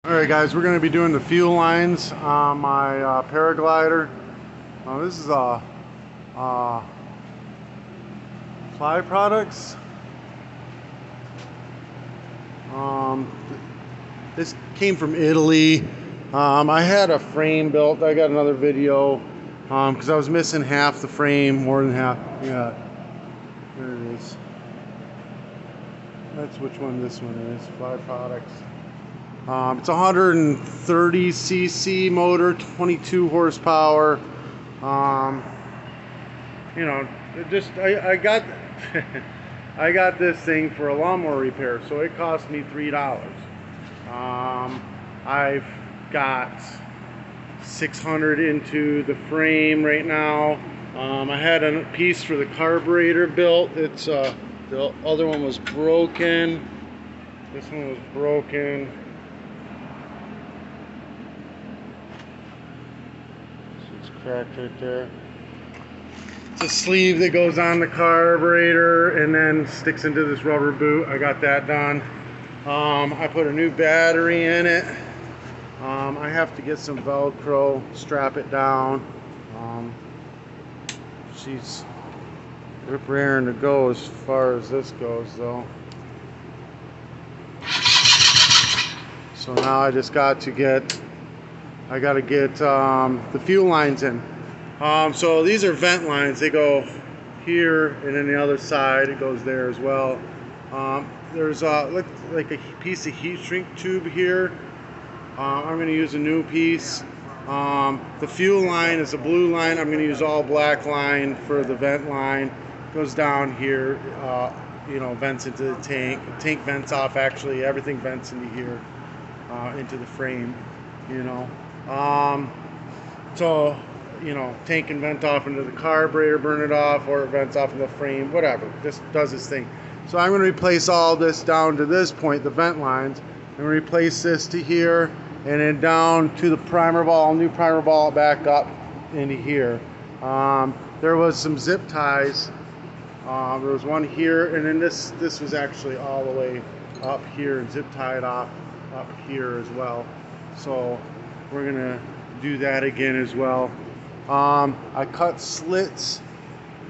Alright guys, we're going to be doing the fuel lines on my paraglider. This is Fly Products. This came from Italy. I had a frame built. I got another video because I was missing half the frame, more than half. Yeah, there it is. That's which one this one is. Fly Products. It's a 130 cc motor, 22 horsepower. You know, I got I got this thing for a lawnmower repair, so it cost me $3. I've got 600 into the frame right now. I had a piece for the carburetor built. It's the other one was broken. This one was broken. It's cracked right there. It's a sleeve that goes on the carburetor and then sticks into this rubber boot. I got that done. I put a new battery in it. I have to get some Velcro, strap it down. She's raring to go as far as this goes though. So now I just got to get, I got to get the fuel lines in. So these are vent lines. They go here, and then the other side it goes there as well. There's like a piece of heat shrink tube here. I'm going to use a new piece. The fuel line is a blue line. I'm going to use all black line for the vent line. Goes down here, you know, vents into the tank. The tank vents off, actually. Everything vents into here, into the frame, you know. So, you know, tank can vent off into the carburetor, burn it off, or it vents off in the frame, whatever. Just does its thing. So I'm going to replace all this down to this point, the vent lines. I'm going to replace this to here, and then down to the primer ball, new primer ball back up into here. There was some zip ties. There was one here, and then this was actually all the way up here and zip tied off up here as well. So we're going to do that again as well. I cut slits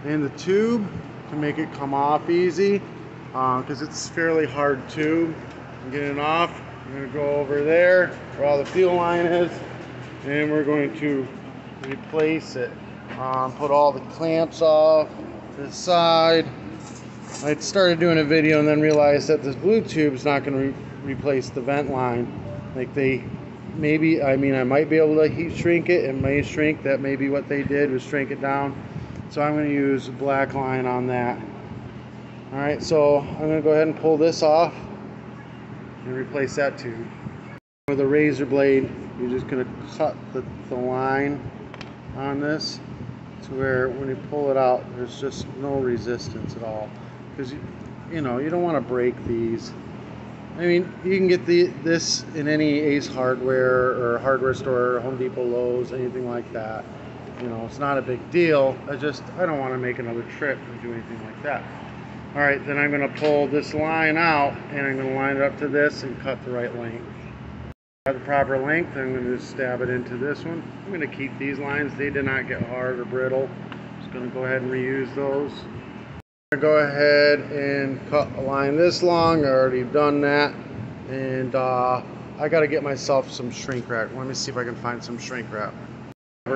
in the tube to make it come off easy because it's a fairly hard tube. I'm getting it off. I'm going to go over there where all the fuel line is, and we're going to replace it. Put all the clamps off to the side. I started doing a video and then realized that this blue tube is not going to replace the vent line. Like maybe, I mean, I might be able to heat shrink it. It may shrink. That may be what they did, was shrink it down. So I'm going to use black line on that. Alright, so I'm going to go ahead and pull this off and replace that tube. With a razor blade, you're just going to cut the line on this to where when you pull it out, there's just no resistance at all. Because, you know, you don't want to break these. I mean, you can get this in any Ace Hardware or hardware store, Home Depot, Lowe's, anything like that. You know, it's not a big deal. I don't want to make another trip and do anything like that. All right, then I'm going to pull this line out, and I'm going to line it up to this and cut the right length. At the proper length, I'm going to just stab it into this one. I'm going to keep these lines. They did not get hard or brittle. Just going to go ahead and reuse those. I'm going to go ahead and cut a line this long. I already done that. And I got to get myself some shrink wrap. Let me see if I can find some shrink wrap.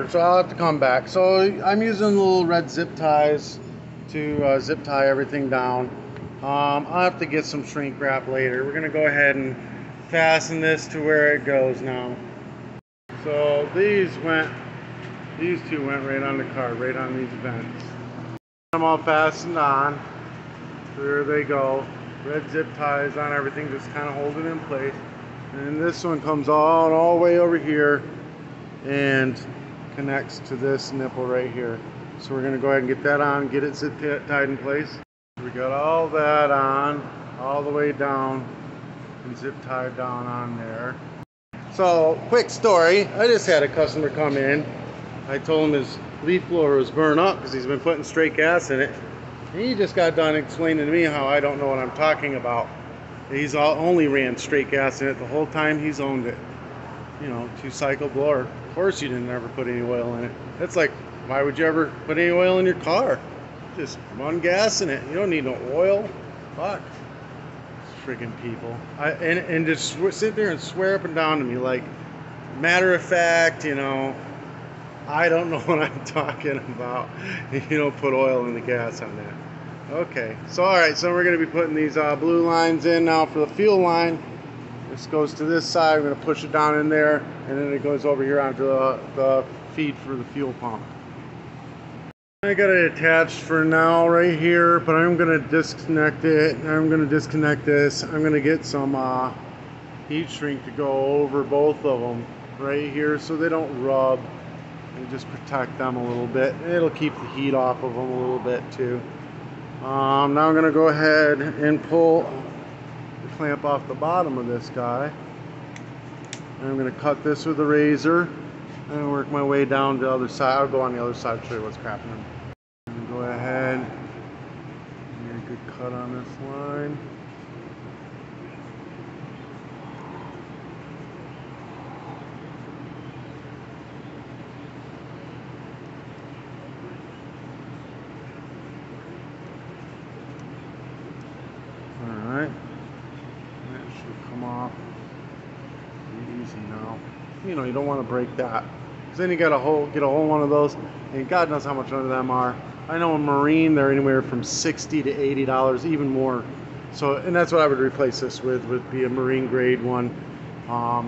So I'll have to come back. So I'm using little red zip ties to zip tie everything down. I'll have to get some shrink wrap later. We're going to go ahead and fasten this to where it goes now. So these two went right on the car, right on these vents. I'm all fastened on. There they go. Red zip ties on everything, just kind of hold it in place. And this one comes all the way over here and connects to this nipple right here. So we're going to go ahead and get that on, get it zip tied in place. We got all that on, all the way down, and zip tied down on there. So, quick story. I just had a customer come in. I told him his leaf blower was burned up because he's been putting straight gas in it. He just got done explaining to me how I don't know what I'm talking about. He's only ran straight gas in it the whole time he's owned it. You know, 2-cycle blower. Of course you didn't ever put any oil in it. That's like, why would you ever put any oil in your car? Just run gas in it. You don't need no oil. Fuck. Freaking people. And just sit there and swear up and down to me like, matter of fact, you know, I don't know what I'm talking about. You don't put oil in the gas on that. Okay, so alright, so we're going to be putting these blue lines in now for the fuel line. This goes to this side, we're going to push it down in there, and then it goes over here onto the feed for the fuel pump. I got it attached for now right here, but I'm going to disconnect it. I'm going to disconnect this. I'm going to get some heat shrink to go over both of them right here so they don't rub, and just protect them a little bit. It'll keep the heat off of them a little bit too. Now I'm going to go ahead and pull the clamp off the bottom of this guy. And I'm going to cut this with a razor and work my way down to the other side. I'll go on the other side to show you what's happening. And go ahead, get a good cut on this line. Alright, that should come off pretty easy now. You know, you don't want to break that, because then you got get a whole one of those, and God knows how much one of them are. I know a Marine, they're anywhere from $60 to $80, even more. So, and that's what I would replace this with, would be a Marine grade one.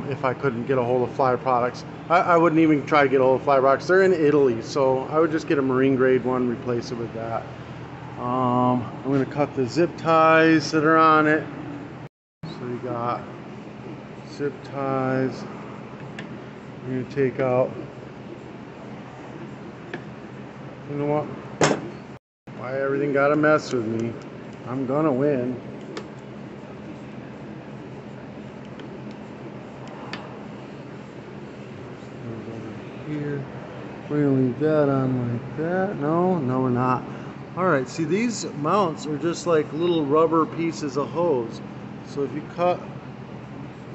If I couldn't get a hold of Fly Products, I wouldn't even try to get a hold of Fly Products. They're in Italy, so I would just get a Marine grade one, replace it with that. I'm going to cut the zip ties that are on it. So you got zip ties. I'm going to take out, you know what, why everything got to mess with me. I'm going to win. Over here. We're going to leave that on like that. No, we're not. Alright, see, these mounts are just like little rubber pieces of hose. So if you cut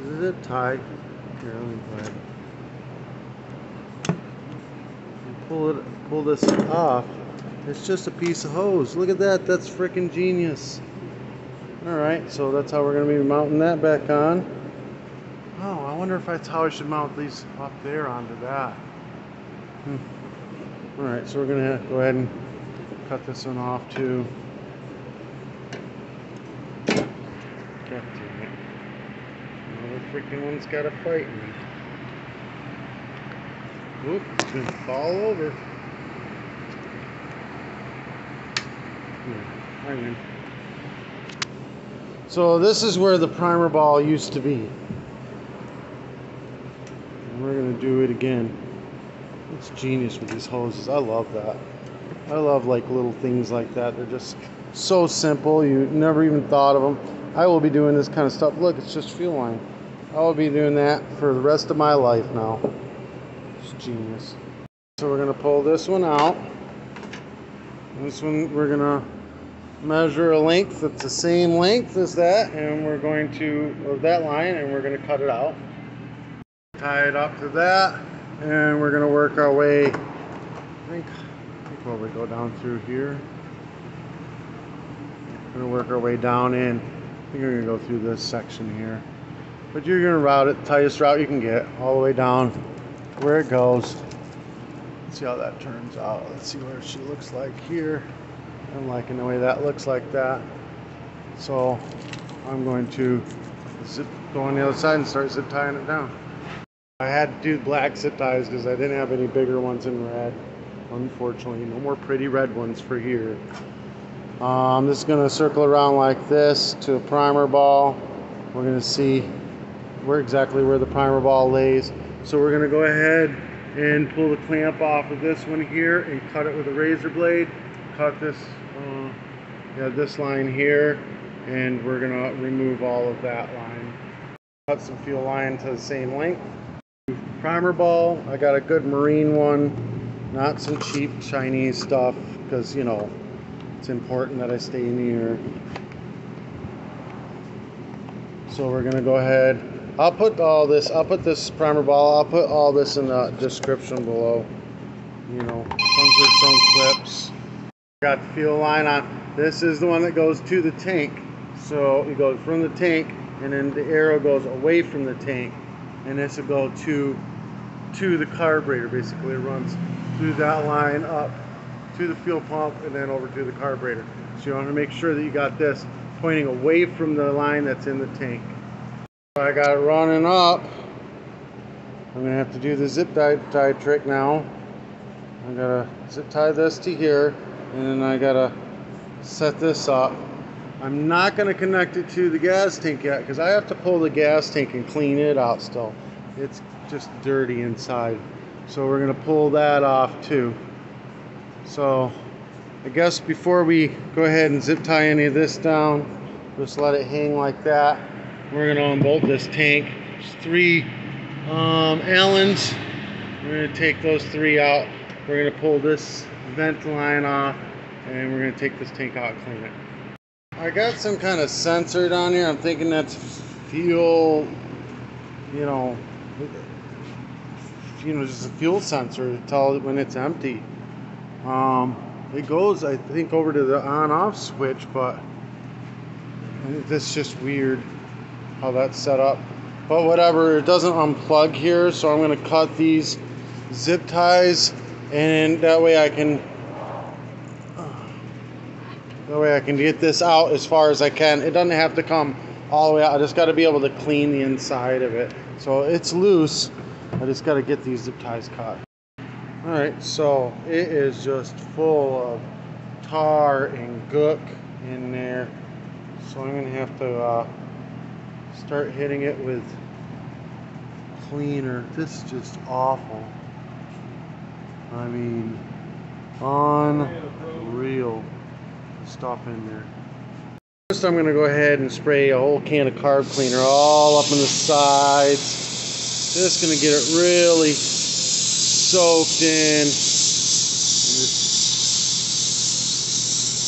the zip tie, here, let me grab it. You pull this off, it's just a piece of hose. Look at that, that's freaking genius. Alright, so that's how we're going to be mounting that back on. Oh, I wonder if that's how I should mount these up there onto that. Alright, so we're going to go ahead and cut this one off too. God damn it. Another freaking one's got to fight me. Oop, it's going to fall over. I win. So this is where the primer ball used to be. And we're going to do it again. It's genius with these hoses. I love that. I love like little things like that. They're just so simple. You never even thought of them. I will be doing this kind of stuff. Look, it's just fuel line. I will be doing that for the rest of my life now. It's genius. So we're going to pull this one out. This one we're going to measure a length that's the same length as that, and we're going to, of that line, and we're going to cut it out. Tie it up to that, and we're going to work our way, I think probably go down through here. We're going to work our way down in. I think we're going to go through this section here. But you're going to route it the tightest route you can get, all the way down where it goes. Let's see how that turns out. Let's see where she looks like here. I'm liking the way that looks like that. So I'm going to go on the other side and start zip tying it down. I had to do black zip ties because I didn't have any bigger ones in red. Unfortunately, no more pretty red ones for here. This is going to circle around like this to a primer ball. We're going to see exactly where the primer ball lays. So we're going to go ahead and pull the clamp off of this one here and cut it with a razor blade. Cut this, this line here, and we're going to remove all of that line. Cut some fuel line to the same length. Primer ball, I got a good Marine one, not some cheap Chinese stuff, because you know it's important that I stay near. So we're gonna go ahead. I'll put this primer ball, I'll put all this in the description below. You know, comes with its own clips. Got the fuel line on. This is the one that goes to the tank. So it goes from the tank, and then the arrow goes away from the tank, and this will go to the carburetor. Basically, it runs through that line up to the fuel pump and then over to the carburetor. So you want to make sure that you got this pointing away from the line that's in the tank. I got it running up. I'm gonna have to do the zip tie trick now. I gotta zip tie this to here, and then I gotta set this up. I'm not gonna connect it to the gas tank yet because I have to pull the gas tank and clean it out still. It's just dirty inside. So we're gonna pull that off too. So I guess before we go ahead and zip tie any of this down, just let it hang like that. We're gonna unbolt this tank. There's 3 Allens. We're gonna take those 3 out. We're gonna pull this vent line off, and we're gonna take this tank out and clean it. I got some kind of sensor down here. I'm thinking that's fuel, just a fuel sensor to tell it when it's empty. It goes, I think, over to the on-off switch, but that's just weird how that's set up. But whatever, it doesn't unplug here, so I'm going to cut these zip ties, and that way I can get this out as far as I can. It doesn't have to come all the way out. I just got to be able to clean the inside of it. So it's loose. I just got to get these zip ties cut. Alright, so it is just full of tar and gook in there. So I'm going to have to start hitting it with cleaner. This is just awful. I mean, unreal stuff in there. First I'm going to go ahead and spray a whole can of carb cleaner all up in the sides. Just going to get it really soaked in,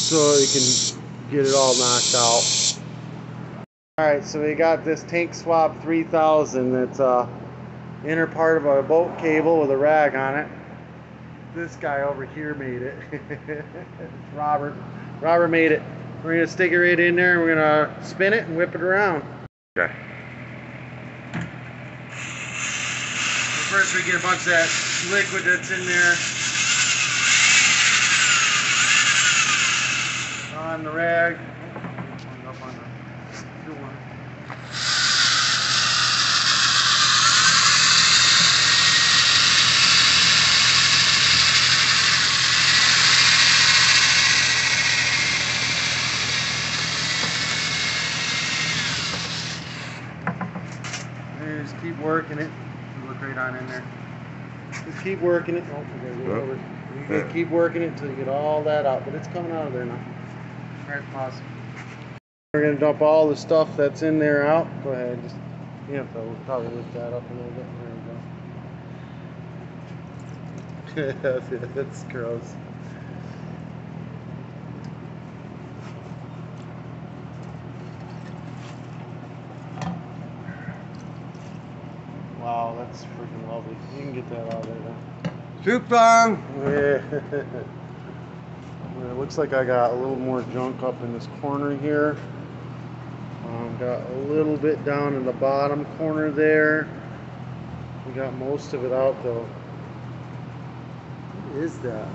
so you can get it all knocked out. Alright, so we got this Tank Swap 3000 that's inner part of a boat cable with a rag on it. This guy over here made it. Robert made it. We're going to stick it right in there, and we're going to spin it and whip it around. Okay. First we get a bunch of that liquid that's in there on the rag. Up on the fuel line. And just keep working it. Look right on in there. Just keep working it. Oh, you gotta keep working it until you get all that out. But it's coming out of there now. Alright, pause. We're gonna dump all the stuff that's in there out. Go ahead. Just you have to probably lift that up a little bit. There you go. That's gross. Wow, that's freaking lovely. You can get that out of there now. Soup on! Yeah. It looks like I got a little more junk up in this corner here. Got a little bit down in the bottom corner there. We got most of it out though. What is that?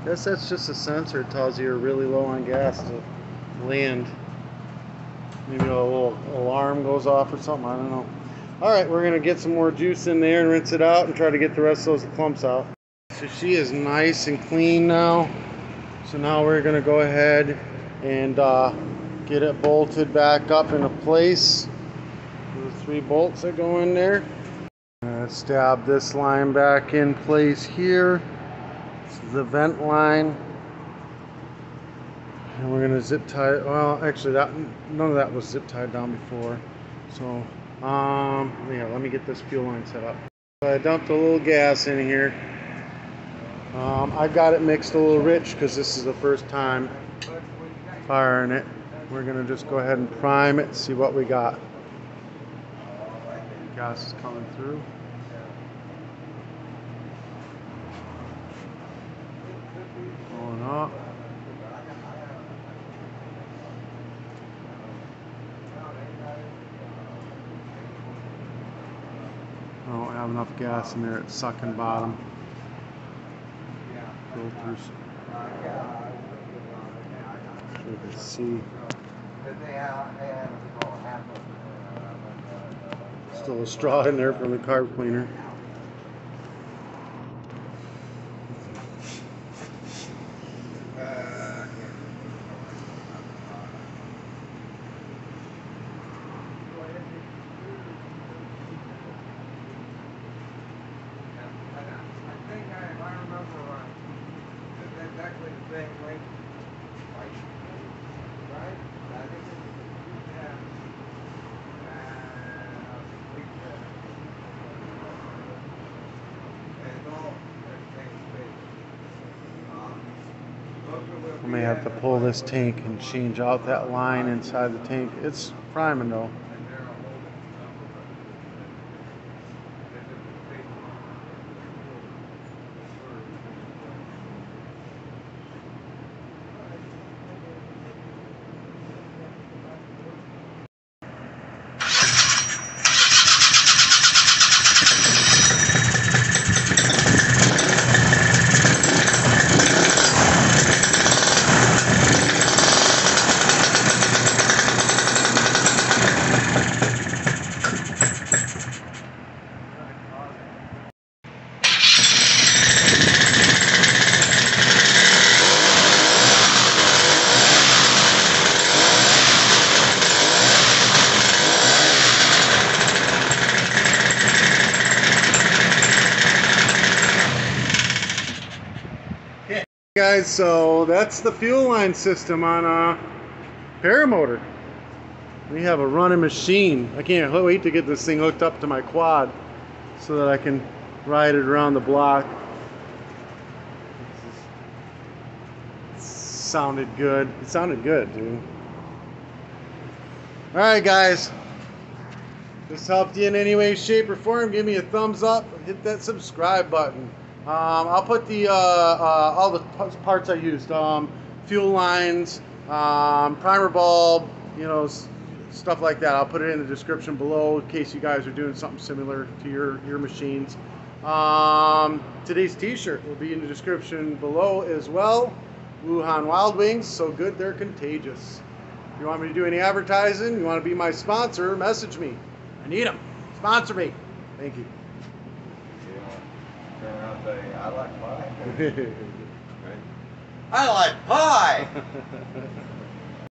I guess that's just a sensor. It tells you you're really low on gas to land. Maybe a little alarm goes off or something. I don't know. Alright, we're going to get some more juice in there and rinse it out and try to get the rest of those clumps out. So she is nice and clean now. So now we're going to go ahead and get it bolted back up into place. The 3 bolts that go in there. Stab this line back in place here. This is the vent line. And we're going to zip tie it. Well, actually, none of that was zip tied down before. So yeah, let me get this fuel line set up. So I dumped a little gas in here. I got it mixed a little rich because this is the first time firing it. We're gonna just go ahead and prime it and see what we got. gas is coming through. Going up. I don't have enough gas in there, it's sucking bottom. Filters. So you can see. Still a straw in there from the carb cleaner. I may have to pull this tank and change out that line inside the tank. It's priming though. Guys, so that's the fuel line system on a paramotor. We have a running machine. I can't wait to get this thing hooked up to my quad so that I can ride it around the block. Sounded good. It sounded good, dude. Alright guys, if this helped you in any way, shape, or form, give me a thumbs up, hit that subscribe button. I'll put the all the parts I used, fuel lines, primer bulb, you know, stuff like that. I'll put it in the description below in case you guys are doing something similar to your machines. Today's t-shirt will be in the description below as well. Wuhan Wild Wings, so good they're contagious. If you want me to do any advertising, you want to be my sponsor, message me. I need them. Sponsor me. Thank you. I like pie. I like pie.